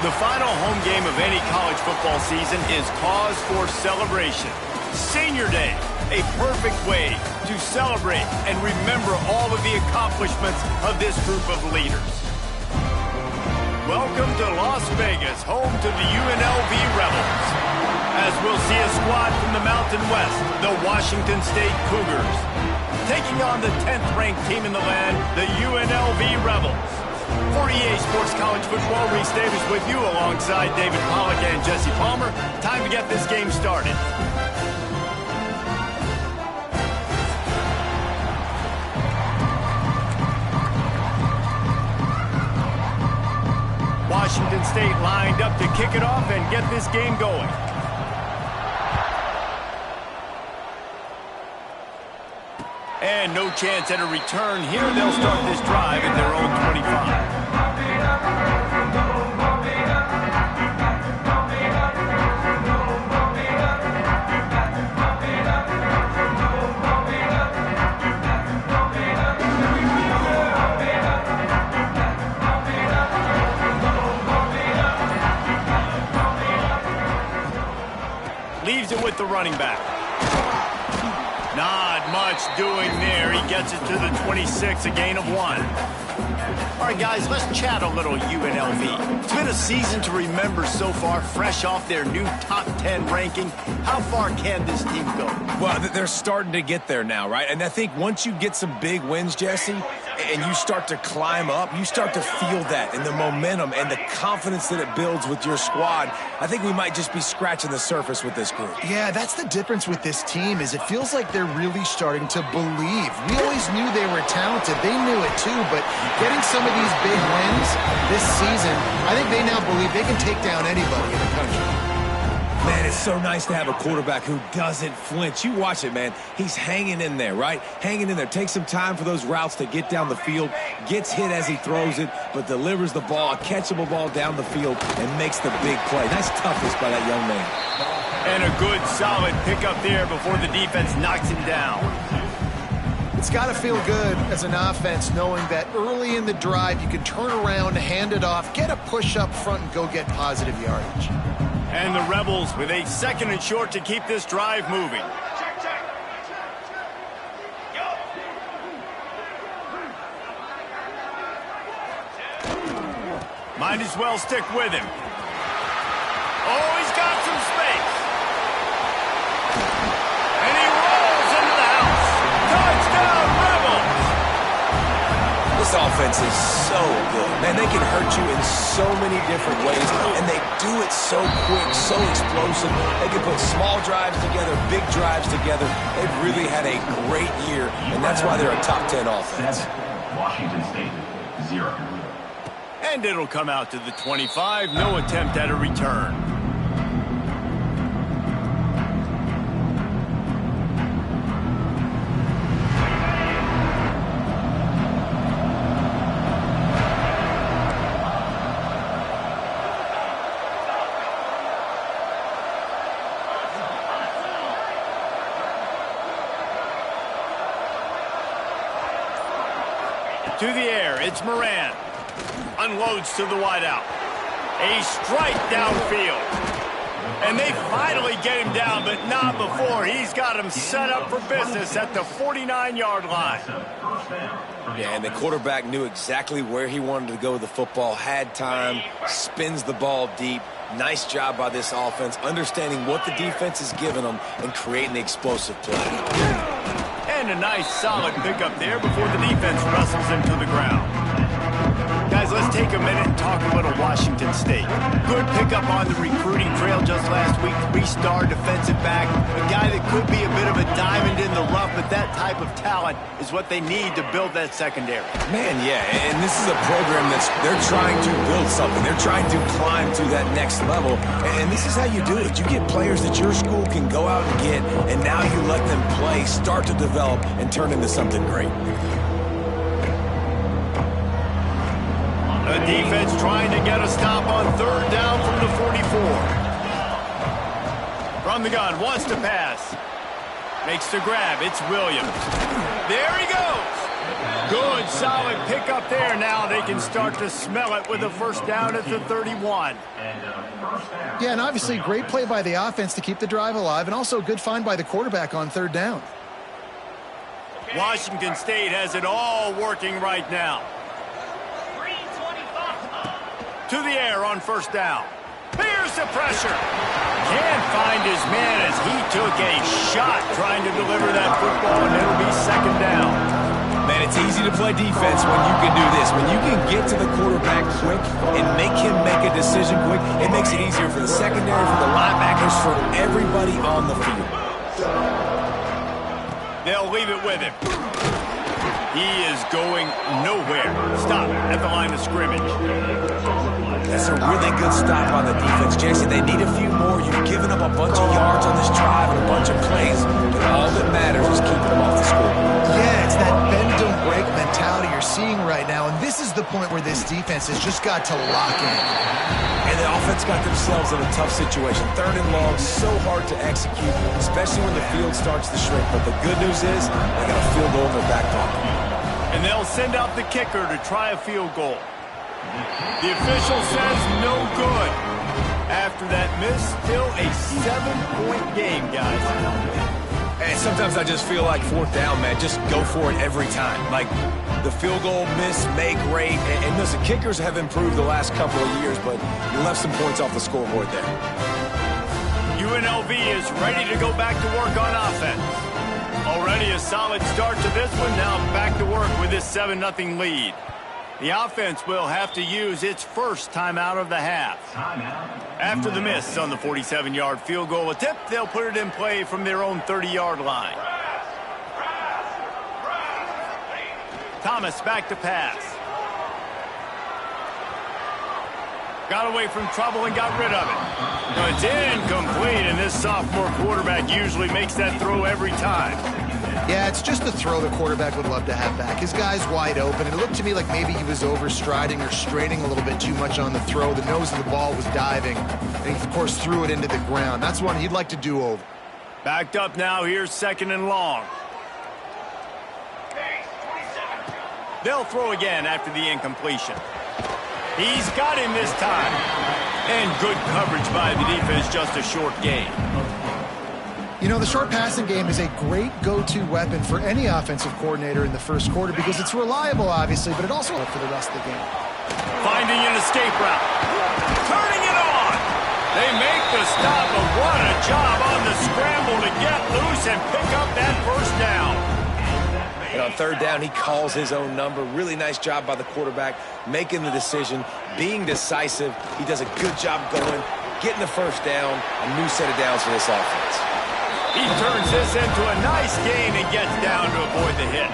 The final home game of any college football season is cause for celebration. Senior Day, a perfect way to celebrate and remember all of the accomplishments of this group of leaders. Welcome to Las Vegas, home to the UNLV Rebels. As we'll see a squad from the Mountain West, the Washington State Cougars, taking on the 10th-ranked team in the land, the UNLV Rebels. For EA Sports College Football, Reese Davis with you alongside David Pollack and Jesse Palmer. Time to get this game started. Washington State lined up to kick it off and get this game going. And no chance at a return here. They'll start this drive at their own 25. Leaves it with the running back. Not much doing there. He gets it to the 26, a gain of 1. All right, guys, let's chat a little UNLV. It's been a season to remember so far, fresh off their new top 10 ranking. How far can this team go? Well, they're starting to get there now, right? And I think once you get some big wins, Jesse, and you start to climb up, you start to feel that and the momentum and the confidence that it builds with your squad. I think we might just be scratching the surface with this group. Yeah, that's the difference with this team is it feels like they're really starting to believe. We always knew they were talented. They knew it too, but getting some of these big wins this season, I think they now believe they can take down anybody in the country. Man, it's so nice to have a quarterback who doesn't flinch. You watch it, man. He's hanging in there, right? Hanging in there. Takes some time for those routes to get down the field. Gets hit as he throws it, but delivers the ball, a catchable ball down the field, and makes the big play. Nice toughness by that young man. And a good, solid pickup there before the defense knocks him down. It's got to feel good as an offense knowing that early in the drive you can turn around, hand it off, get a push up front, and go get positive yardage. And the Rebels with a 2nd and short to keep this drive moving. Might as well stick with him. Oh, he's got some space. And he rolls into the house. Touchdown, Rebels! This offense is so good. Man, they can hurt you in so many different ways, and they do it so quick, so explosive. They can put small drives together, big drives together. They've really had a great year, and that's why they're a top 10 offense. Washington State, 0. And it'll come out to the 25. No attempt at a return. To the air, it's Moran. Unloads to the wideout. A strike downfield. And they finally get him down, but not before. He's got him set up for business at the 49-yard line. Yeah, and the quarterback knew exactly where he wanted to go with the football, had time, spins the ball deep. Nice job by this offense, understanding what the defense is giving them and creating the explosive play. And a nice solid pickup there before the defense wrestles him to the ground. Guys, let's take a minute and talk a little Washington State. Good pickup on the recruiting trail just last week. 3-star defensive back. A guy that could be a bit of a diamond in the rough, but that type of talent is what they need to build that secondary. Man, yeah, and this is a program they're trying to build something. They're trying to climb to that next level, and this is how you do it. You get players that your school can go out and get, and now you let them play, start to develop, and turn into something great. The defense trying to get a stop on 3rd down from the 44. From the gun, wants to pass. Makes the grab. It's Williams. There he goes. Good, solid pickup there. Now they can start to smell it with a first down at the 31. Yeah, and obviously great play by the offense to keep the drive alive, and also a good find by the quarterback on third down. Washington State has it all working right now. To the air on first down. Here's the pressure. Can't find his man as he took a shot trying to deliver that football, and it'll be second down. Man, it's easy to play defense when you can do this. When you can get to the quarterback quick and make him make a decision quick, it makes it easier for the secondary, for the linebackers, for everybody on the field. They'll leave it with him. He is going nowhere. Stop at the line of scrimmage. That's a really good stop on the defense, Jason. They need a few more. You've given up a bunch of yards on this drive and a bunch of plays, but all that matters is keeping them off the scoreboard. Yeah, it's that bend don't break mentality you're seeing right now, and this is the point where this defense has just got to lock in. And the offense got themselves in a tough situation. Third and long, so hard to execute, especially when the field starts to shrink. But the good news is they got a field goal in their back pocket. And they'll send out the kicker to try a field goal. The official says no good. After that miss, still a 7-point game, guys. And sometimes I just feel like fourth down, man, just go for it every time. Like the field goal miss, make great. And listen, kickers have improved the last couple of years, but you left some points off the scoreboard there. UNLV is ready to go back to work on offense. Already a solid start to this one. Now back to work with this 7-0 lead. The offense will have to use its first timeout of the half. After the miss on the 47-yard field goal attempt, they'll put it in play from their own 30-yard line. Thomas back to pass. Got away from trouble and got rid of it. Now it's incomplete, and this sophomore quarterback usually makes that throw every time. Yeah, it's just the throw the quarterback would love to have back. His guy's wide open. It looked to me like maybe he was overstriding or straining a little bit too much on the throw. The nose of the ball was diving, and he, of course, threw it into the ground. That's one he'd like to do over. Backed up now. Here's second and long. They'll throw again after the incompletion. He's got him this time. And good coverage by the defense, just a short gain. You know, the short passing game is a great go-to weapon for any offensive coordinator in the first quarter because it's reliable, obviously, but it also for the rest of the game. Finding an escape route. Turning it on. They make the stop, but what a job on the scramble to get loose and pick up that first down. And on third down, he calls his own number. Really nice job by the quarterback, making the decision, being decisive. He does a good job going, getting the first down, a new set of downs for this offense. He turns this into a nice gain and gets down to avoid the hit.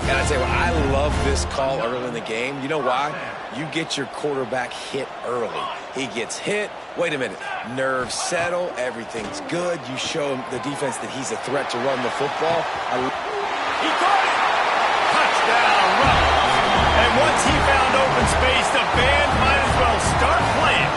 And I tell you what, I love this call early in the game. You know why? You get your quarterback hit early. He gets hit. Wait a minute. Nerves settle. Everything's good. You show him the defense that he's a threat to run the football. He caught it! Touchdown, Rebels. And once he found open space, the band might as well start playing.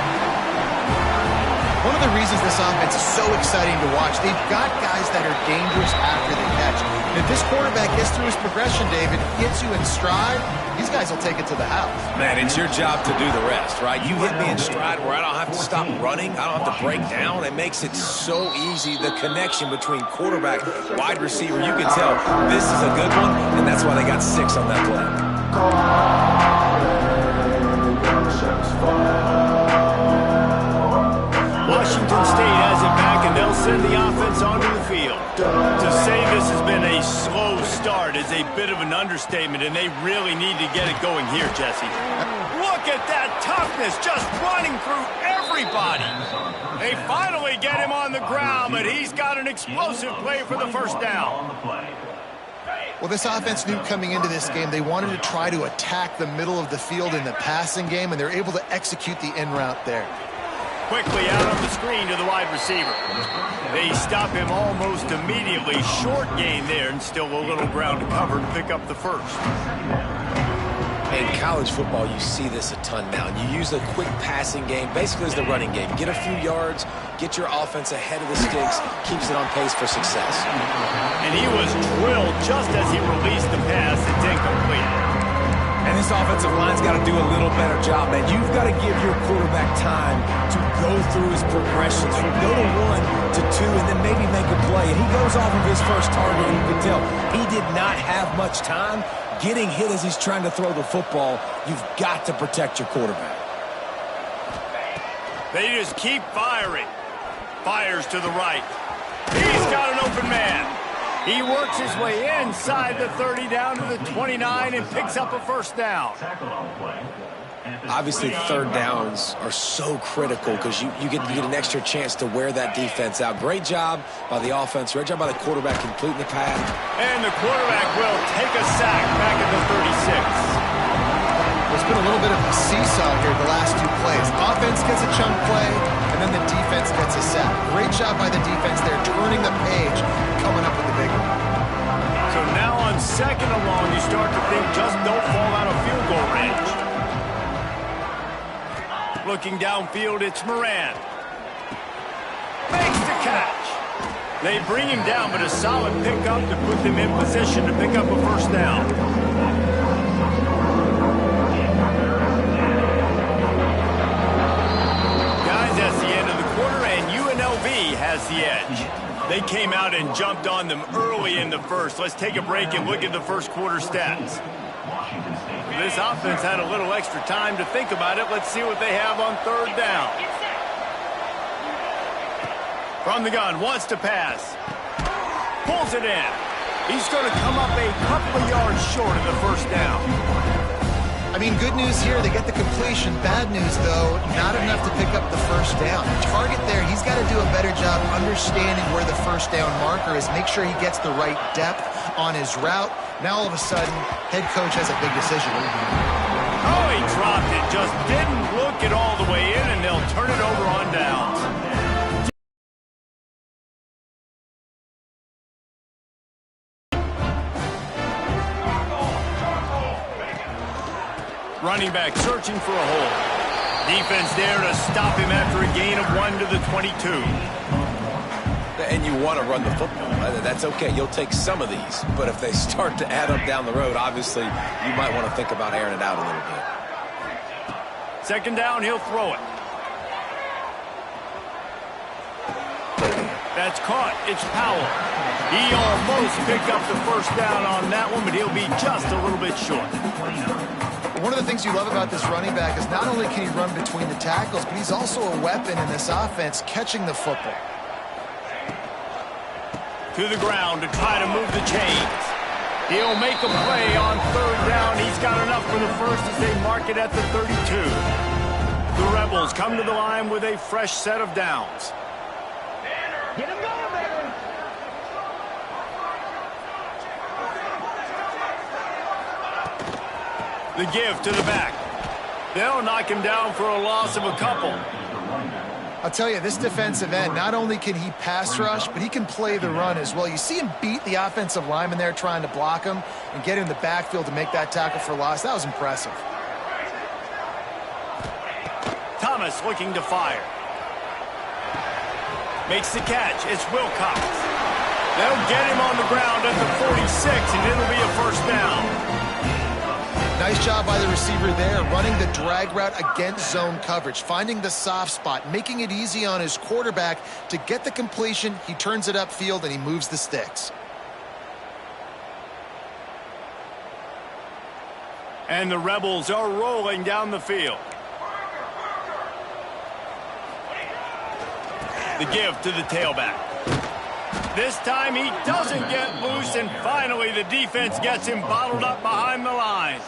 One of the reasons this offense is so exciting to watch, they've got guys that are dangerous after the catch. And if this quarterback gets through his progression, David, gets you in stride, these guys will take it to the house. Man, it's your job to do the rest, right? You hit me in stride where I don't have to stop running. I don't have to break down. It makes it so easy, the connection between quarterback, wide receiver. You can tell this is a good one, and that's why they got 6 on that play. Washington State has it back, and they'll send the offense onto the field. To say this has been a slow start is a bit of an understatement, and they really need to get it going here, Jesse. Look at that toughness, just running through everybody. They finally get him on the ground, but he's got an explosive play for the first down. Well, this offense knew coming into this game they wanted to try to attack the middle of the field in the passing game, and they're able to execute the in route there. Quickly out on the screen to the wide receiver. They stop him almost immediately. Short gain there, and still a little ground to cover to pick up the first. In college football, you see this a ton now. You use a quick passing game, basically as the running game. Get a few yards, get your offense ahead of the sticks, keeps it on pace for success. And he was drilled just as he released the pass. It's incomplete. And this offensive line's got to do a little better job, man. You've got to give your quarterback time to go through his progressions, from go to 1 to 2, and then maybe make a play. And he goes off of his first target, and you can tell he did not have much time getting hit as he's trying to throw the football. You've got to protect your quarterback. They just keep firing. Fires to the right. He's got an open man. He works his way inside the 30 down to the 29 and picks up a first down. Obviously, third downs are so critical because you get an extra chance to wear that defense out. Great job by the offense. Great job by the quarterback completing the pass. And the quarterback will take a sack back at the 36. There's been a little bit of a seesaw here the last two plays. Offense gets a chunk play, and then the defense gets a sack. Great job by the defense there, turning the page, coming up with the big one. So now on second and long, you start to think just don't fall out of field goal range. Looking downfield, it's Moran. Makes the catch. They bring him down, but a solid pickup to put them in position to pick up a first down. That's the end of the quarter, and UNLV has the edge. They came out and jumped on them early in the first. Let's take a break and look at the first quarter stats. This offense had a little extra time to think about it. Let's see what they have on third down. From the gun, wants to pass. Pulls it in. He's going to come up a couple of yards short of the first down. I mean, good news here, they get the completion. Bad news, though, not enough to pick up the first down. The target there, he's got to do a better job understanding where the first down marker is, make sure he gets the right depth on his route. Now, all of a sudden, head coach has a big decision. Oh, he dropped it. Just didn't look it all the way in, and they'll turn it over on downs. Running back searching for a hole. Defense there to stop him after a gain of 1 to the 22. And you want to run the football. That's okay. You'll take some of these. But if they start to add up down the road, obviously, you might want to think about airing it out a little bit. Second down, he'll throw it. That's caught. It's Powell. He almost picked up the first down on that one, but he'll be just a little bit short. One of the things you love about this running back is not only can he run between the tackles, but he's also a weapon in this offense, catching the football. To the ground to try to move the chains. He'll make a play on third down. He's got enough for the first as they mark it at the 32. The Rebels come to the line with a fresh set of downs. Get him going, baby. The give to the back. They'll knock him down for a loss of a couple. I'll tell you, this defensive end, not only can he pass rush, but he can play the run as well. You see him beat the offensive lineman there trying to block him and get in the backfield to make that tackle for loss. That was impressive. Thomas looking to fire. Makes the catch. It's Wilcox. They'll get him on the ground at the 46, and it'll be a first down. Nice job by the receiver there, running the drag route against zone coverage, finding the soft spot, making it easy on his quarterback to get the completion. He turns it upfield, and he moves the sticks. And the Rebels are rolling down the field. The give to the tailback. This time he doesn't get loose, and finally the defense gets him bottled up behind the line.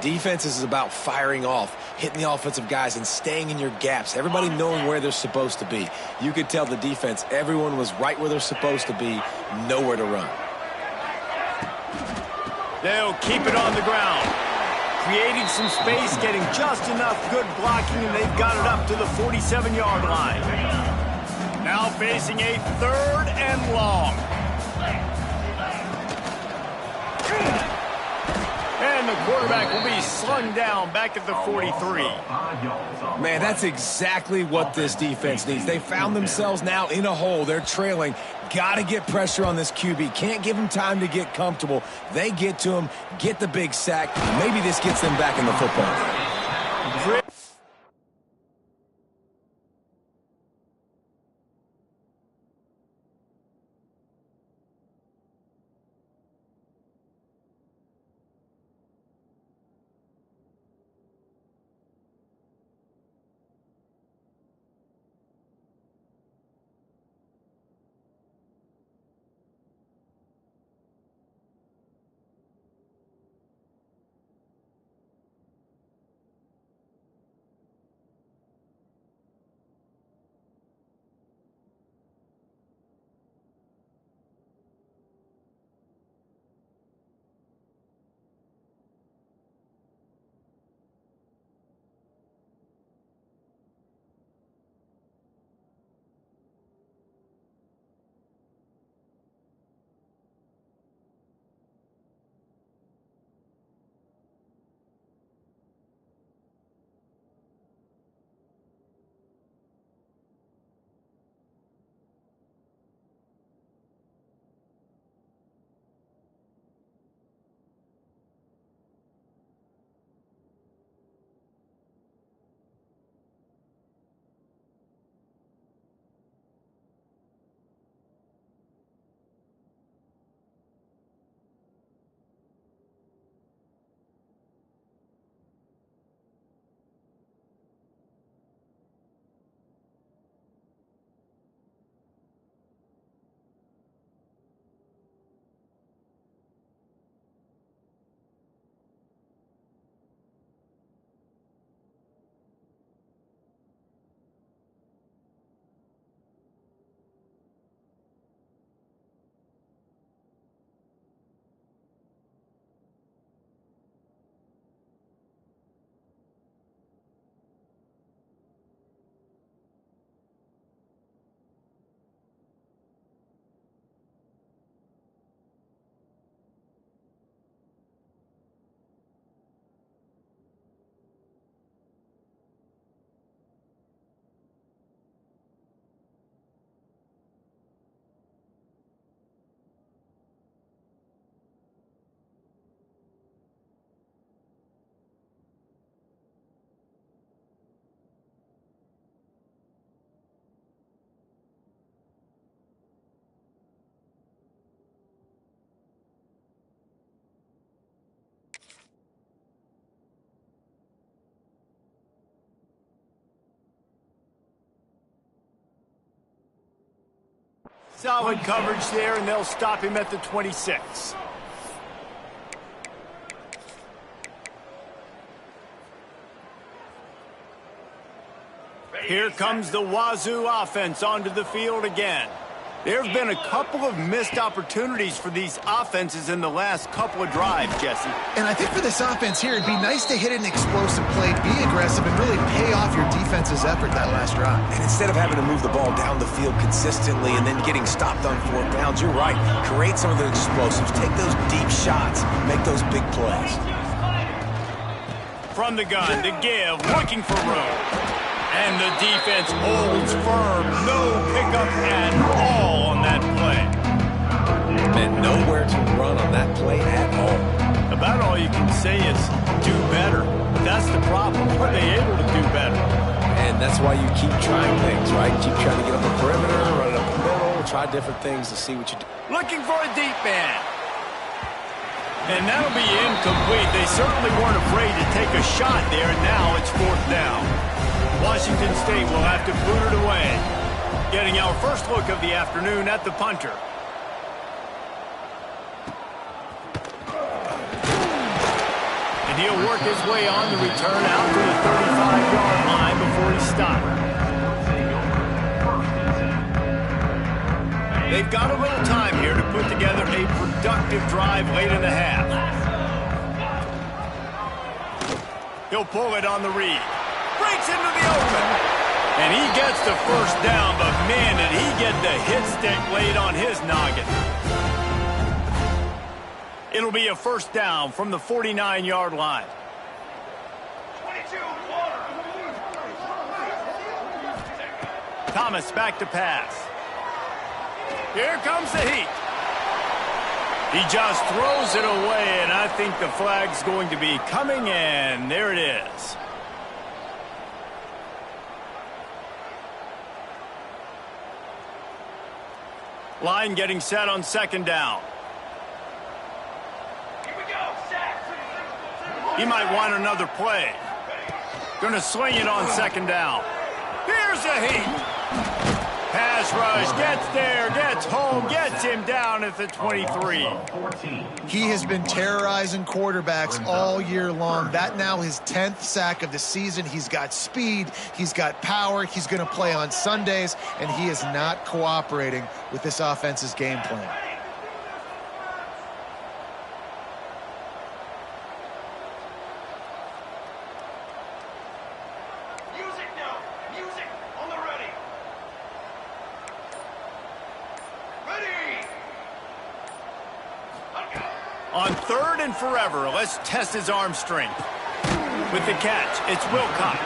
Defense is about firing off, hitting the offensive guys, and staying in your gaps. Everybody knowing where they're supposed to be. You could tell the defense, everyone was right where they're supposed to be, nowhere to run. They'll keep it on the ground. Creating some space, getting just enough good blocking, and they've got it up to the 47-yard line. Now facing a third and long. And and the quarterback will be slung down back at the 43. Man, that's exactly what this defense needs. They found themselves now in a hole. They're trailing. Got to get pressure on this QB. Can't give him time to get comfortable. They get to him, get the big sack. Maybe this gets them back in the football game. Solid coverage there, and they'll stop him at the 26. Here comes the Wazoo offense onto the field again. There have been a couple of missed opportunities for these offenses in the last couple of drives, Jesse. And I think for this offense here, it'd be nice to hit an explosive play, be aggressive, and really pay off your defense's effort that last drive. And instead of having to move the ball down the field consistently and then getting stopped on 4th downs, you're right. Create some of the explosives. Take those deep shots. Make those big plays. From the gun to give, looking for room. And the defense holds firm. No pickup at all on that play. And nowhere to run on that play at all. About all you can say is do better. But that's the problem. Are they able to do better? And that's why you keep trying things, right? Keep trying to get up the perimeter, run it up the middle, try different things to see what you do. Looking for a deep man. And that'll be incomplete. They certainly weren't afraid to take a shot there, and now it's 4th down. Washington State will have to boot it away. Getting our first look of the afternoon at the punter. And he'll work his way on the return out to the 35-yard line before he's stopped. They've got a little time here to put together a productive drive late in the half. He'll pull it on the read. Breaks into the open. And he gets the first down, but man, did he get the hit stick laid on his noggin. It'll be a first down from the 49-yard line. 22, Thomas back to pass. Here comes the heat. He just throws it away, and I think the flag's going to be coming in. There it is. Line getting set on second down. Here we go, set. He might want another play. Going to sling it on second down. Here's a heat. Pass rush, gets there, gets home, gets him down at the 23. He has been terrorizing quarterbacks all year long. That now his 10th sack of the season. He's got speed, he's got power, he's going to play on Sundays, and he is not cooperating with this offense's game plan. Music now. Music on the ready. Ready. On third and forever, let's test his arm strength. With the catch, it's Wilcox.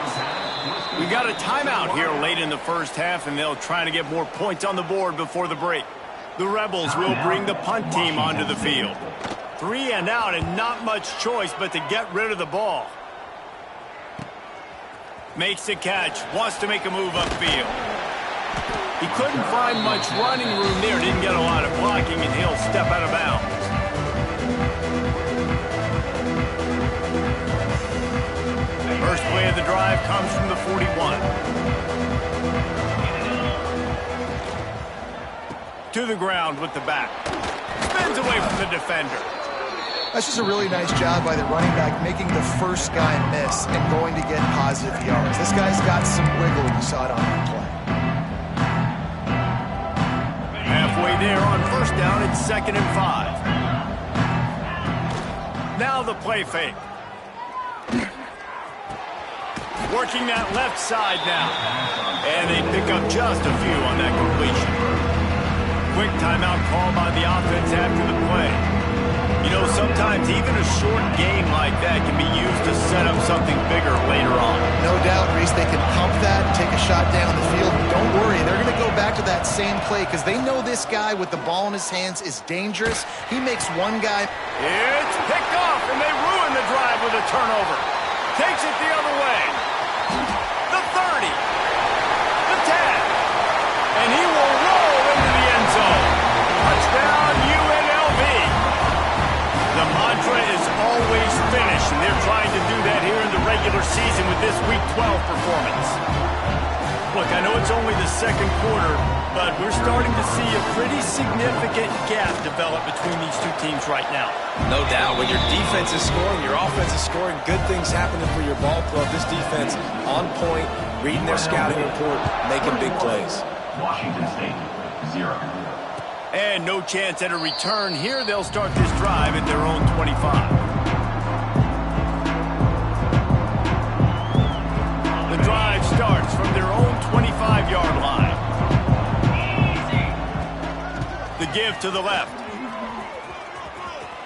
We got a timeout here late in the first half, and they'll try to get more points on the board before the break. The Rebels will bring the punt team onto the field. 3 and out, and not much choice but to get rid of the ball. Makes the catch, wants to make a move upfield. He couldn't find much running room there, didn't get a lot of blocking, and he'll step out of bounds. First play of the drive comes from the 41. To the ground with the back. Spins away from the defender. That's just a really nice job by the running back, making the first guy miss and going to get positive yards. This guy's got some wiggle. You saw it on that play. Halfway there on first down, it's 2nd and 5. Now the play fake. Working that left side now. And they pick up just a few on that completion. Quick timeout call by the offense after the play. You know, sometimes even a short game like that can be used to set up something bigger later on. No doubt, Reese, they can pump that, take a shot down the field. Don't worry, they're going to go back to that same play because they know this guy with the ball in his hands is dangerous. He makes one guy. It's picked off, and they ruin the drive with a turnover. Takes it the other way. The 30. The 10. And he will roll into the end zone. Touchdown, UNLV. The mantra is always finish, and they're trying to do that here in the regular season with this Week 12 performance. Look, I know it's only the second quarter, but we're starting to see a pretty significant gap develop between these two teams right now. No doubt. When your defense is scoring, your offense is scoring, good things happening for your ball club. This defense on point, reading their scouting report, making big plays. Washington State, 0. And no chance at a return here. They'll start this drive at their own 25. The drive starts from their own 25-yard line. The give to the left.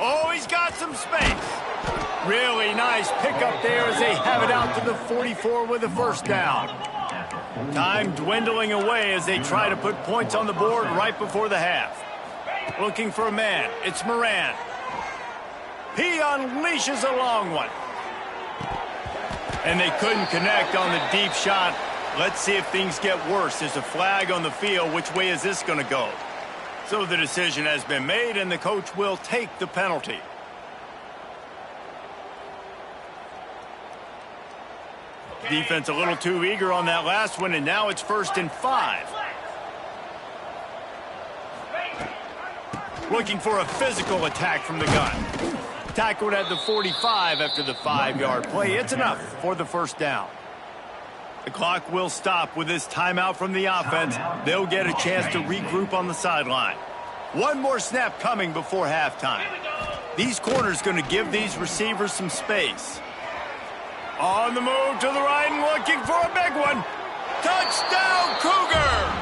Oh, he's got some space. Really nice pickup there as they have it out to the 44 with a first down. Time dwindling away as they try to put points on the board right before the half. Looking for a man. It's Moran. He unleashes a long one. And they couldn't connect on the deep shot. Let's see if things get worse. There's a flag on the field. Which way is this going to go? So the decision has been made, and the coach will take the penalty. Defense a little too eager on that last one, and now it's 1st and 5. Looking for a physical attack from the gun. Tackled at the 45 after the 5-yard play. It's enough for the first down. The clock will stop with this timeout from the offense. They'll get a chance to regroup on the sideline. One more snap coming before halftime. These corners going to give these receivers some space. On the move to the right and looking for a big one. Touchdown, Cougars!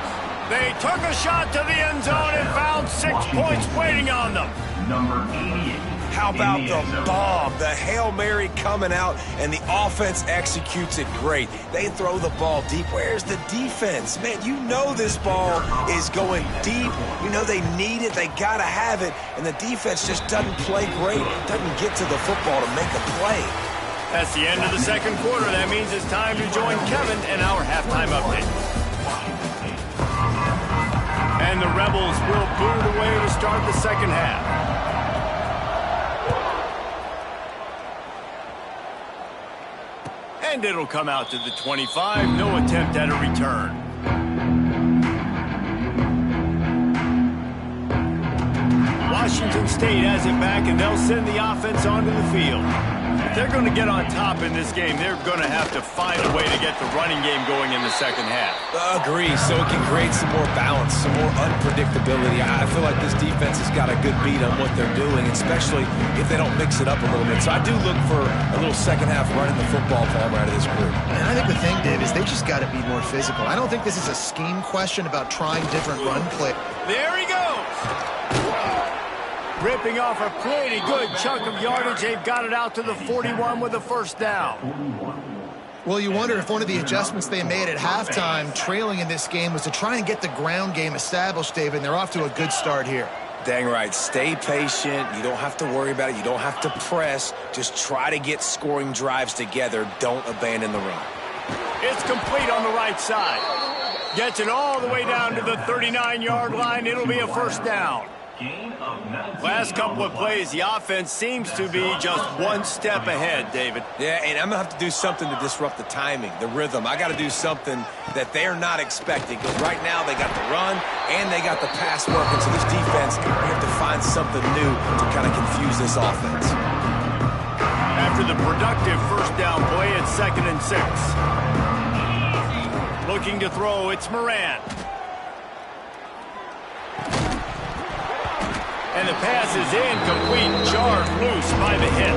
They took a shot to the end zone and found 6 points waiting on them. Number 88. How about the bomb, the Hail Mary coming out, and the offense executes it great. They throw the ball deep. Where's the defense? Man, you know this ball is going deep. You know they need it. They got to have it. And the defense just doesn't play great, doesn't get to the football to make a play. That's the end of the second quarter. That means it's time to join Kevin in our halftime update. And the Rebels will boot away to start the second half. And it'll come out to the 25. No attempt at a return. Washington State has it back, and they'll send the offense onto the field. If they're going to get on top in this game, they're going to have to find a way to get the running game going in the second half. Agree, so it can create some more balance, some more unpredictability. I feel like this defense has got a good beat on what they're doing, especially if they don't mix it up a little bit. So I do look for a little second half running the football Palmer out of this group. And I think the thing, Dave, is they just got to be more physical. I don't think this is a scheme question about trying different run play. There he goes. Ripping off a pretty good chunk of yardage. They've got it out to the 41 with a first down. Well, you wonder if one of the adjustments they made at halftime, trailing in this game, was to try and get the ground game established, David, and they're off to a good start here. Dang right. Stay patient. You don't have to worry about it. You don't have to press. Just try to get scoring drives together. Don't abandon the run. It's complete on the right side. Gets it all the way down to the 39-yard line. It'll be a first down. Last couple of plays, the offense seems to be just one step ahead, David. Yeah, and I'm going to have to do something to disrupt the timing, the rhythm. I got to do something that they're not expecting, because right now they got the run and they got the pass working. So this defense, we have to find something new to kind of confuse this offense. After the productive first down play, it's 2nd and 6. Looking to throw, it's Moran. And the pass is incomplete, jarred loose by the hit.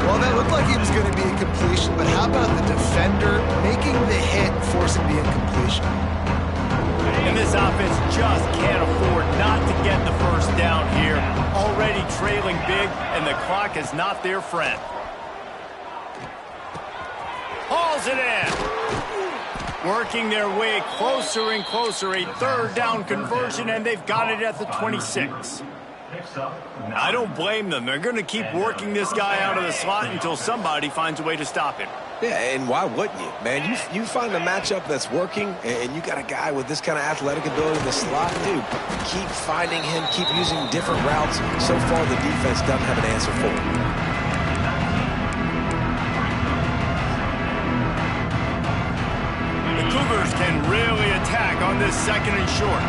Well, that looked like he was going to be a completion, but how about the defender making the hit, forcing the incompletion? And this offense just can't afford not to get the first down here. Already trailing big, and the clock is not their friend. Hauls it in. Working their way closer and closer, a third down conversion, and they've got it at the 26. I don't blame them. They're going to keep working this guy out of the slot until somebody finds a way to stop him. Yeah, and why wouldn't you? Man, you find a matchup that's working, and you got a guy with this kind of athletic ability in the slot, dude, keep finding him, keep using different routes. So far, the defense doesn't have an answer for him. Cougars can really attack on this 2nd and short.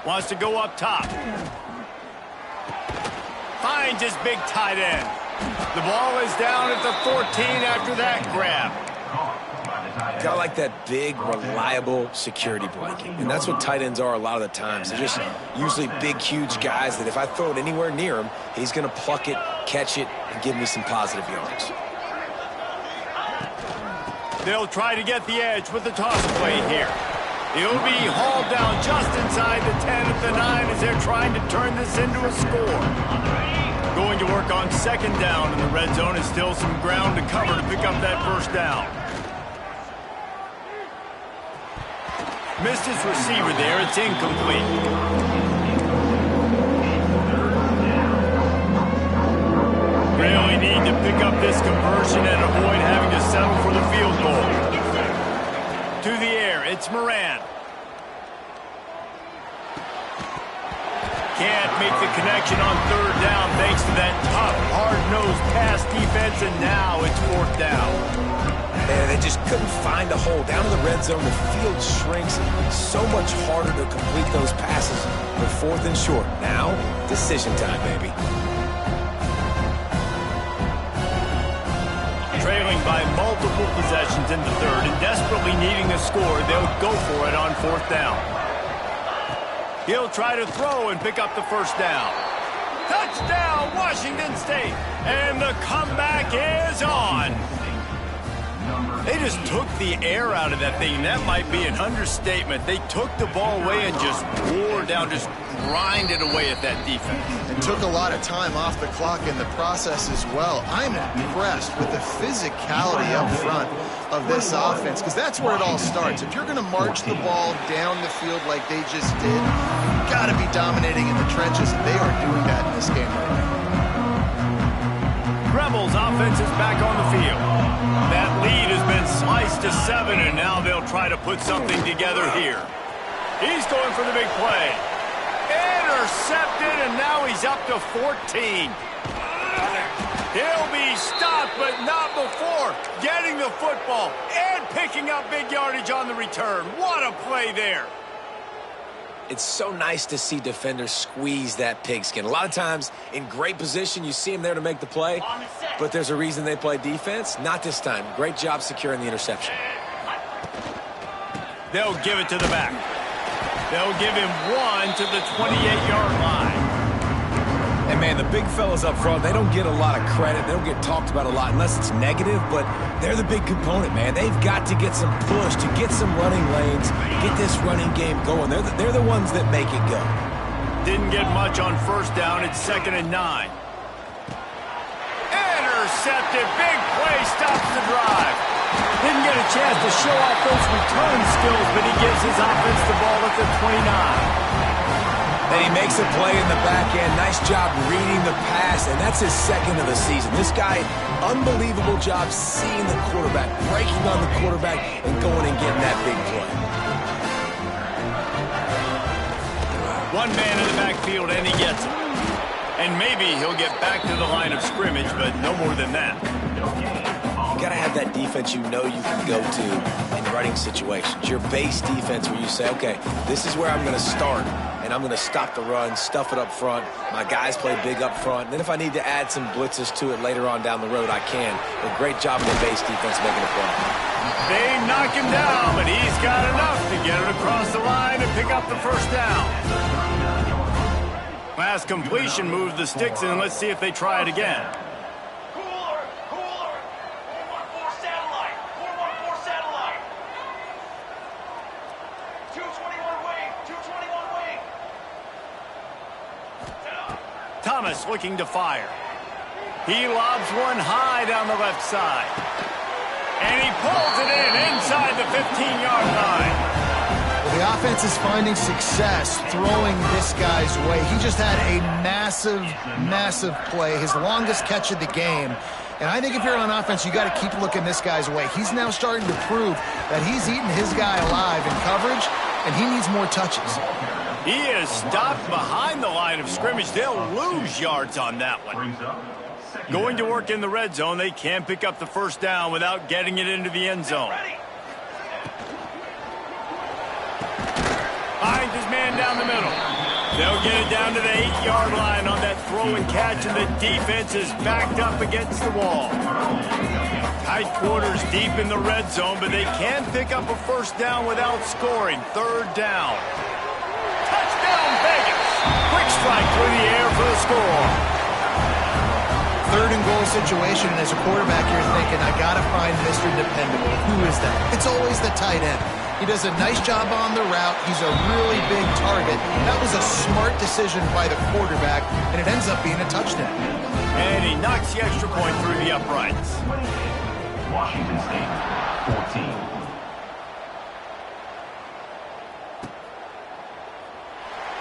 Wants to go up top. Finds his big tight end. The ball is down at the 14 after that grab. Got like that big, reliable security blanket. And that's what tight ends are a lot of the times. They're just usually big, huge guys that if I throw it anywhere near him, he's going to pluck it, catch it, and give me some positive yards. They'll try to get the edge with the toss play here. He'll be hauled down just inside the 10 at the 9 as they're trying to turn this into a score. Going to work on 2nd down in the red zone is still some ground to cover to pick up that first down. Missed his receiver there. It's incomplete. Really need to pick up this conversion and avoid having to settle for the field goal. To the air, it's Moran. Can't make the connection on 3rd down thanks to that tough, hard-nosed pass defense, and now it's 4th down. Man, they just couldn't find a hole. Down in the red zone, the field shrinks. So much harder to complete those passes. But 4th and short. Now, decision time, baby. Trailing by multiple possessions in the 3rd and desperately needing a score, they'll go for it on 4th down. He'll try to throw and pick up the first down. Touchdown, Washington State! And the comeback is on! They just took the air out of that thing. That might be an understatement. They took the ball away and just wore down, just grinded away at that defense. And took a lot of time off the clock in the process as well. I'm impressed with the physicality up front of this offense, because that's where it all starts. If you're going to march the ball down the field like they just did, you've got to be dominating in the trenches, and they are doing that in this game right now. Rebels offense is back on the field. That lead has been sliced to 7, and now they'll try to put something together here. He's going for the big play. Intercepted, and now he's up to 14. He'll be stopped, but not before getting the football and picking up big yardage on the return. What a play there. It's so nice to see defenders squeeze that pigskin. A lot of times, in great position, you see them there to make the play, but there's a reason they play defense. Not this time. Great job securing the interception. They'll give it to the back. They'll give him 1 to the 28-yard line. And, man, the big fellas up front, they don't get a lot of credit. They don't get talked about a lot unless it's negative, but they're the big component, man. They've got to get some push, to get some running lanes, get this running game going. They're the ones that make it go. Didn't get much on first down. It's 2nd and 9. Intercepted. Big play stops the drive. Didn't get a chance to show off those return skills, but he gives his offense the ball at the 29. And he makes a play in the back end. Nice job reading the pass, and that's his 2nd of the season. This guy, unbelievable job seeing the quarterback, breaking on the quarterback, and going and getting that big play. One man in the backfield, and he gets it. And maybe he'll get back to the line of scrimmage, but no more than that. You got to have that defense you know you can go to in running situations. Your base defense where you say, okay, this is where I'm going to start, and I'm going to stop the run, stuff it up front. My guys play big up front. And then if I need to add some blitzes to it later on down the road, I can. A great job of the base defense making a play. They knock him down, but he's got enough to get it across the line and pick up the first down. Last completion moved the sticks, and let's see if they try it again. Cooler! 414 satellite! 414 satellite! 221 wing! 221 wing! Set up! Thomas looking to fire. He lobs one high down the left side. And he pulls it in inside the 15-yard line. The offense is finding success throwing this guy's way. He just had a massive, massive play, his longest catch of the game. And I think if you're on offense, you got to keep looking this guy's way. He's now starting to prove that he's eating his guy alive in coverage, and he needs more touches. He is stopped behind the line of scrimmage. They'll lose yards on that one. Going to work in the red zone, they can't pick up the first down without getting it into the end zone. Finds his man down the middle. They'll get it down to the 8-yard line on that throw and catch, and the defense is backed up against the wall. Tight quarters deep in the red zone, but they can pick up a first down without scoring. 3rd down. Touchdown, Vegas! Quick strike through the air for the score. 3rd and goal situation, and as a quarterback, you're thinking, I got to find Mr. Dependable. Who is that? It's always the tight end. He does a nice job on the route. He's a really big target. That was a smart decision by the quarterback, and it ends up being a touchdown. And he knocks the extra point through the uprights. Washington State, 14.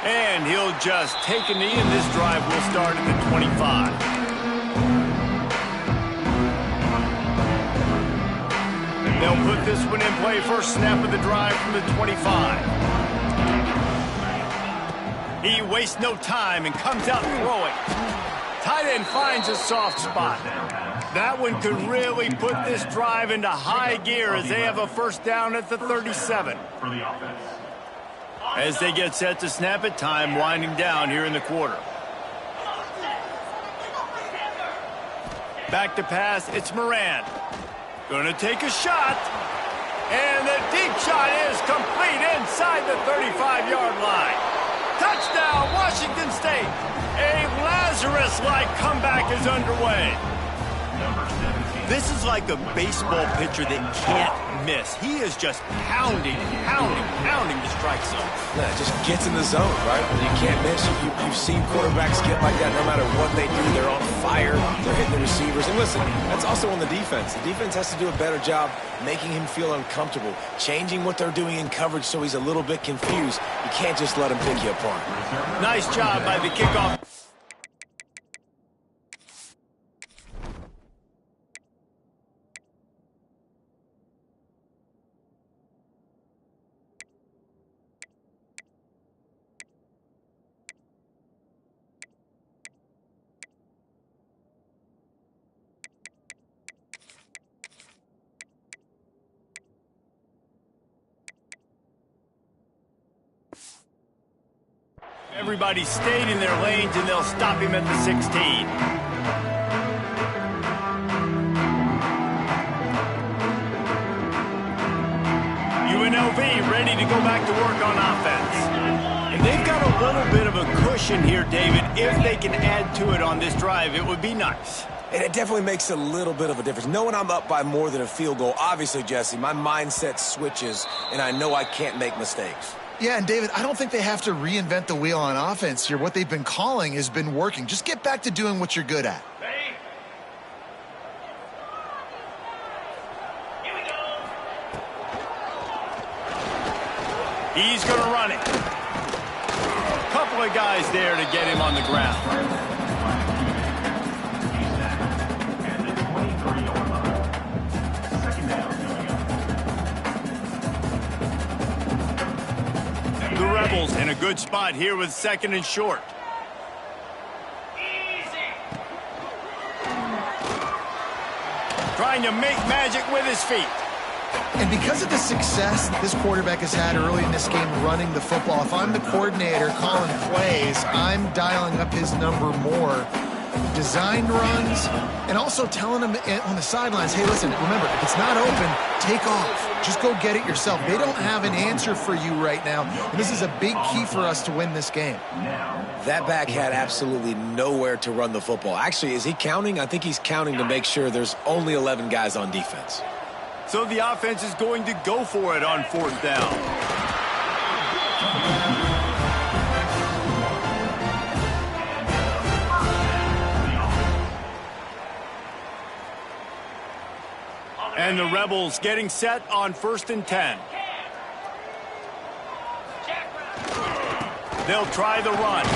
And he'll just take a knee, and this drive will start at the 25. They'll put this one in play first snap of the drive from the 25. He wastes no time and comes out throwing. Tight end finds a soft spot. That one could really put this drive into high gear as they have a first down at the 37. As they get set to snap it, time winding down here in the quarter. Back to pass, it's Moran. Gonna take a shot, and the deep shot is complete inside the 35-yard line. Touchdown, Washington State. A Lazarus-like comeback is underway. This is like a baseball pitcher that can't miss. He is just pounding the strike zone. Yeah, just gets in the zone, right? When you can't miss. You've seen quarterbacks get like that no matter what they do. They're on fire. They're hitting the receivers. And listen, that's also on the defense. The defense has to do a better job making him feel uncomfortable, changing what they're doing in coverage so he's a little bit confused. You can't just let him pick you apart. Nice job by the kickoff. Everybody stayed in their lanes, and they'll stop him at the 16. UNLV ready to go back to work on offense. And they've got a little bit of a cushion here, David. If they can add to it on this drive, it would be nice. And it definitely makes a little bit of a difference. Knowing I'm up by more than a field goal, obviously, Jesse, my mindset switches, and I know I can't make mistakes. Yeah, and David, I don't think they have to reinvent the wheel on offense here. What they've been calling has been working. Just get back to doing what you're good at. Ready? Here we go. He's going to run it. Couple of guys there to get him on the ground. The Rebels in a good spot here with 2nd and short. Easy. Trying to make magic with his feet. And because of the success this quarterback has had early in this game running the football, if I'm the coordinator calling plays, I'm dialing up his number more. Design runs, and also telling him on the sidelines, hey, listen, remember, if it's not open, take off. Just go get it yourself. They don't have an answer for you right now, and this is a big key for us to win this game. That back had absolutely nowhere to run the football. Actually, is he counting? I think he's counting to make sure there's only 11 guys on defense. So the offense is going to go for it on 4th down. And the Rebels getting set on 1st and 10. They'll try the run.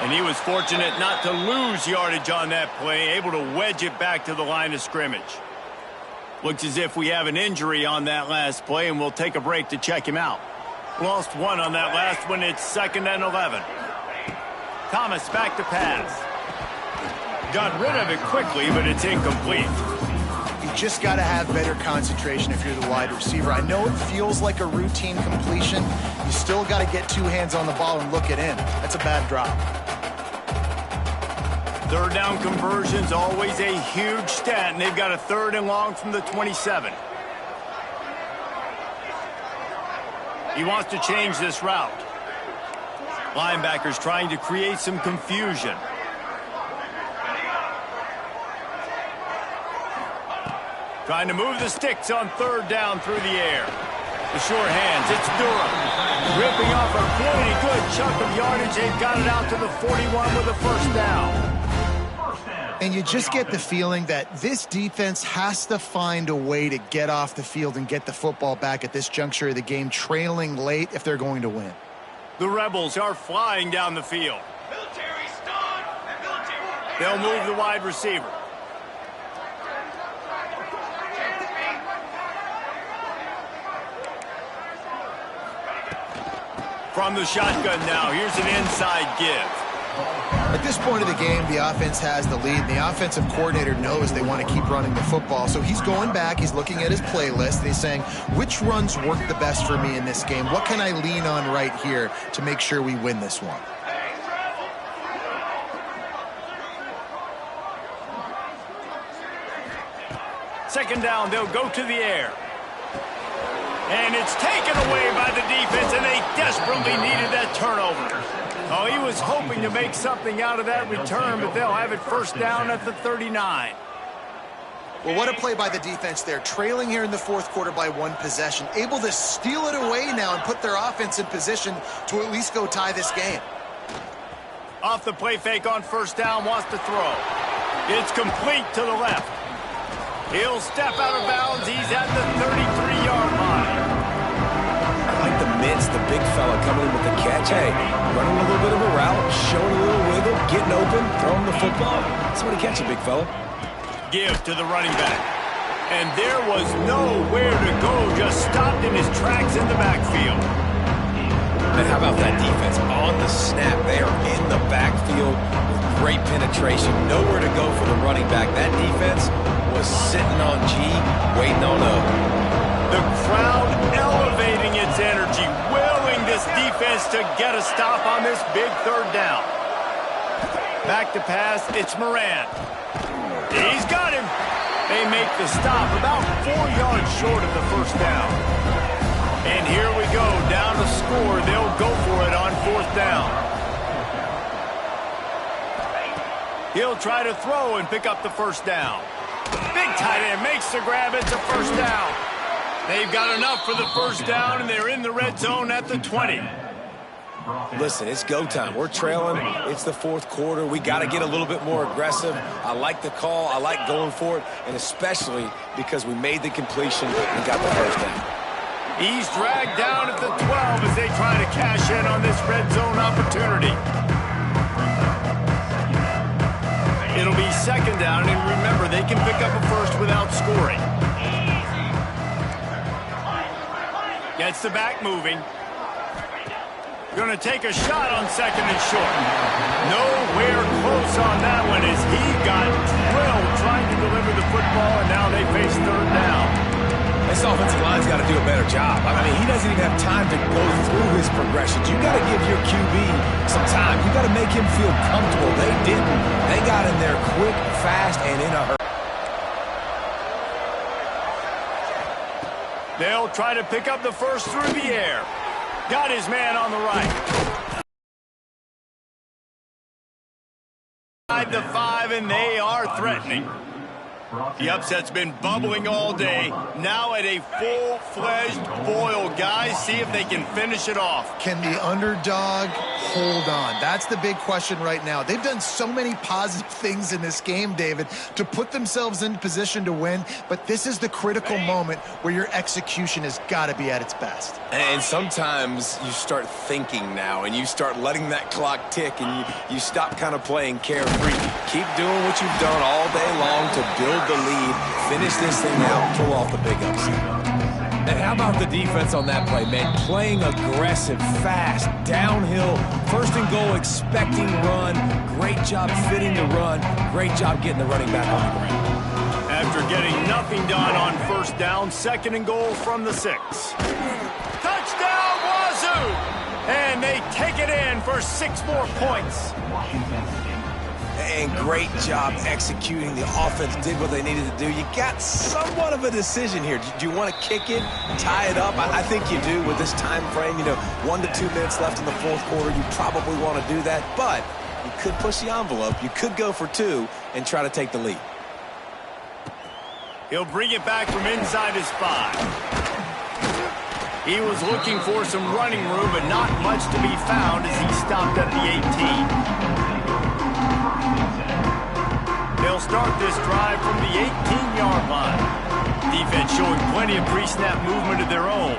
And he was fortunate not to lose yardage on that play, able to wedge it back to the line of scrimmage. Looks as if we have an injury on that last play, and we'll take a break to check him out. Lost one on that last one. It's 2nd and 11. Thomas back to pass. Got rid of it quickly, but it's incomplete. You just got to have better concentration if you're the wide receiver. I know it feels like a routine completion. You still got to get 2 hands on the ball and look it in. That's a bad drop. 3rd down conversion's always a huge stat, and they've got a 3rd and long from the 27. He wants to change this route. Linebackers trying to create some confusion. Trying to move the sticks on 3rd down through the air. The short hands, it's Durham. Ripping off a pretty good chunk of yardage. They've got it out to the 41 with a 1st down. And you just get the feeling that this defense has to find a way to get off the field and get the football back at this juncture of the game, trailing late if they're going to win. The Rebels are flying down the field. Military stun. Military. They'll move the wide receiver. From the shotgun now, here's an inside give. At this point of the game, the offense has the lead, and the offensive coordinator knows they want to keep running the football. So he's going back, he's looking at his playlist, and he's saying, which runs work the best for me in this game? What can I lean on right here to make sure we win this one? Second down, they'll go to the air. And it's taken away by the defense, and they desperately needed that turnover. Oh, he was hoping to make something out of that return, but they'll have it 1st down at the 39. Well, what a play by the defense there. Trailing here in the fourth quarter by 1 possession. Able to steal it away now and put their offense in position to at least go tie this game. Off the play fake on first down, wants to throw. It's complete to the left. He'll step out of bounds. He's at the 33-yard line. I like the mitts, the big fella coming in with the catch. Hey, running a little bit of a route, showing a little wiggle, getting open, throwing the football. Somebody catch it, big fella. Give to the running back. And there was nowhere to go, just stopped in his tracks in the backfield. And how about that defense? On the snap, they are in the backfield with great penetration. Nowhere to go for the running back. That defense was sitting on G, waiting on O. The crowd elevating its energy, willing this defense to get a stop on this big third down. Back to pass, it's Moran. He's got him. They make the stop about 4 yards short of the first down. And here we go, down to score. They'll go for it on fourth down. He'll try to throw and pick up the first down. Big tight end makes the grab. It's a first down. They've got enough for the first down, and they're in the red zone at the 20. Listen, it's go time. We're trailing. It's the fourth quarter. We got to get a little bit more aggressive. I like the call. I like going for it, and especially because we made the completion and got the first down. He's dragged down at the 12 as they try to cash in on this red zone opportunity. It'll be second down, and remember, they can pick up a first without scoring. Gets the back moving. Going to take a shot on second and short. Nowhere close on that one as he got drilled trying to deliver the football, and now they face third down. This offensive line's got to do a better job. I mean, he doesn't even have time to go through his progressions. You got to give your QB some time. You got to make him feel comfortable. They didn't. They got in there quick, fast, and in a hurry. They'll try to pick up the first through the air. Got his man on the right. Side to 5, and they are threatening. The upset's been bubbling all day. Now at a full-fledged boil. Guys, see if they can finish it off. Can the underdog hold on? That's the big question right now. They've done so many positive things in this game, David, to put themselves in position to win, but this is the critical moment where your execution has got to be at its best. And sometimes you start thinking now, and you start letting that clock tick, and you stop kind of playing carefree. Keep doing what you've done all day long to build the lead, finish this thing out, pull off the big upset. And how about the defense on that play, man? Playing aggressive, fast, downhill, first and goal, expecting run. Great job fitting the run. Great job getting the running back on the ground. After getting nothing done on first down, second and goal from the 6. Touchdown, Wazoo! And they take it in for 6 more points. And great job executing. The offense did what they needed to do. You got somewhat of a decision here. Do you want to kick it, tie it up? I think you do with this time frame. 1 to 2 minutes left in the fourth quarter. You probably want to do that, but you could push the envelope. You could go for 2 and try to take the lead. He'll bring it back from inside his 5. He was looking for some running room, but not much to be found as he stopped at the 18. They'll start this drive from the 18-yard line. Defense showing plenty of pre-snap movement of their own.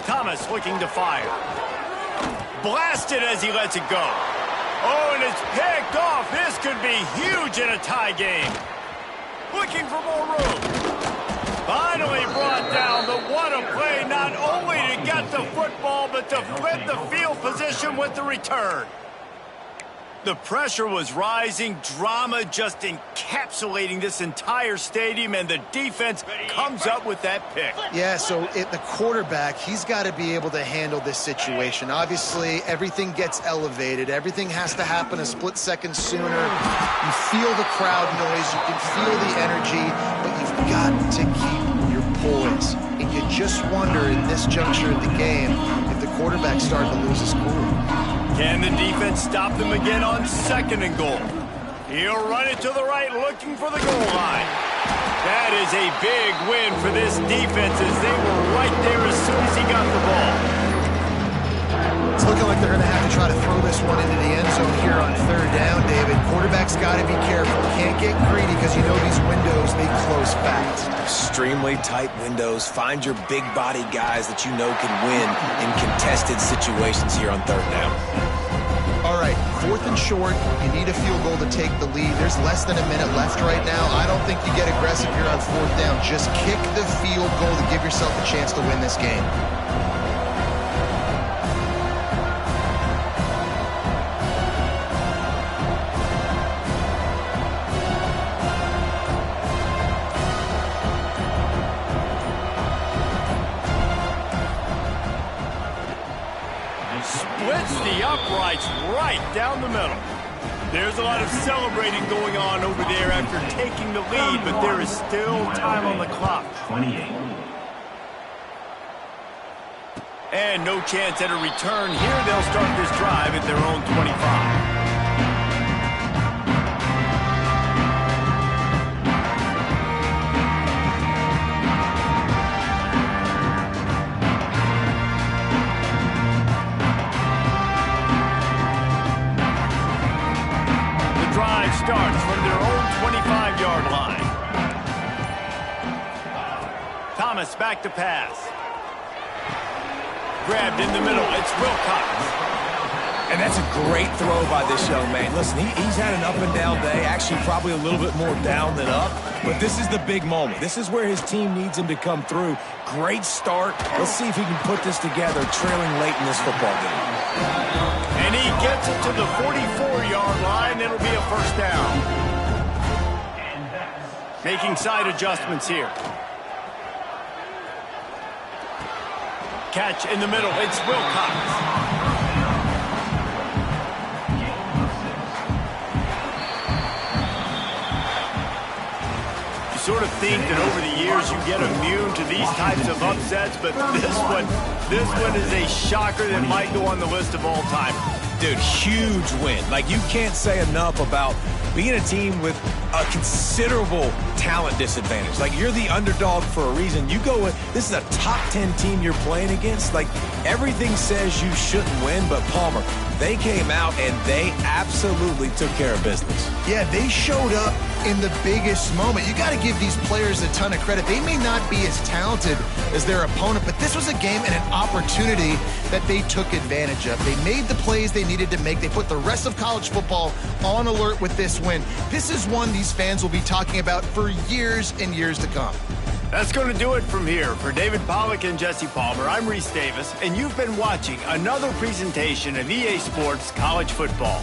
Thomas looking to fire. Blasted as he lets it go. Oh, and it's picked off. This could be huge in a tie game. Looking for more room. Finally brought down. The what a play, not only to get the football, but to flip the field position with the return. The pressure was rising, drama just encapsulating this entire stadium, and the defense comes up with that pick. Yeah, so the quarterback, he's got to be able to handle this situation. Obviously, everything gets elevated. Everything has to happen a split second sooner. You feel the crowd noise. You can feel the energy, but you've got to keep your poise. And you just wonder in this juncture of the game if the quarterback's starting to lose his cool. Can the defense stop them again on 2nd and goal? He'll run it to the right, looking for the goal line. That is a big win for this defense as they were right there as soon as he got the ball. It's looking like they're going to have to try to throw this one into the end zone here on 3rd down, David. Quarterback's got to be careful. Can't get greedy because you know these windows, they close fast. Extremely tight windows. Find your big body guys that you know can win in contested situations here on 3rd down. All right, 4th and short. You need a field goal to take the lead. There's less than a minute left right now. I don't think you get aggressive here on 4th down. Just kick the field goal to give yourself a chance to win this game. Splits the uprights right down the middle. There's a lot of celebrating going on over there after taking the lead, but there is still time on the clock. 28. And no chance at a return here. They'll start this drive at their own 25. Starts from their own 25-yard line. Thomas back to pass. Grabbed in the middle. It's Wilcox. And that's a great throw by this young man. Listen, he's had an up-and-down day, actually probably a little bit more down than up, but this is the big moment. This is where his team needs him to come through. Great start. Let's see if he can put this together, trailing late in this football game. And he gets it to the 44-yard line. It'll be a 1st down. Making side adjustments here. Catch in the middle. It's Wilcox. Sort of think that over the years you get immune to these types of upsets, but this one is a shocker that might go on the list of all time. Dude, huge win. Like, you can't say enough about being a team with a considerable talent disadvantage. Like, you're the underdog for a reason. You go with, this is a top 10 team you're playing against. Like, everything says you shouldn't win, but Palmer, they came out and they absolutely took care of business. Yeah, they showed up in the biggest moment. You got to give these players a ton of credit. They may not be as talented as their opponent, but this was a game and an opportunity that they took advantage of. They made the plays they needed to make. They put the rest of college football on alert with this win. This is one these fans will be talking about for years and years to come. That's going to do it from here. For David Pollack and Jesse Palmer, I'm Reese Davis, and you've been watching another presentation of EA Sports College Football.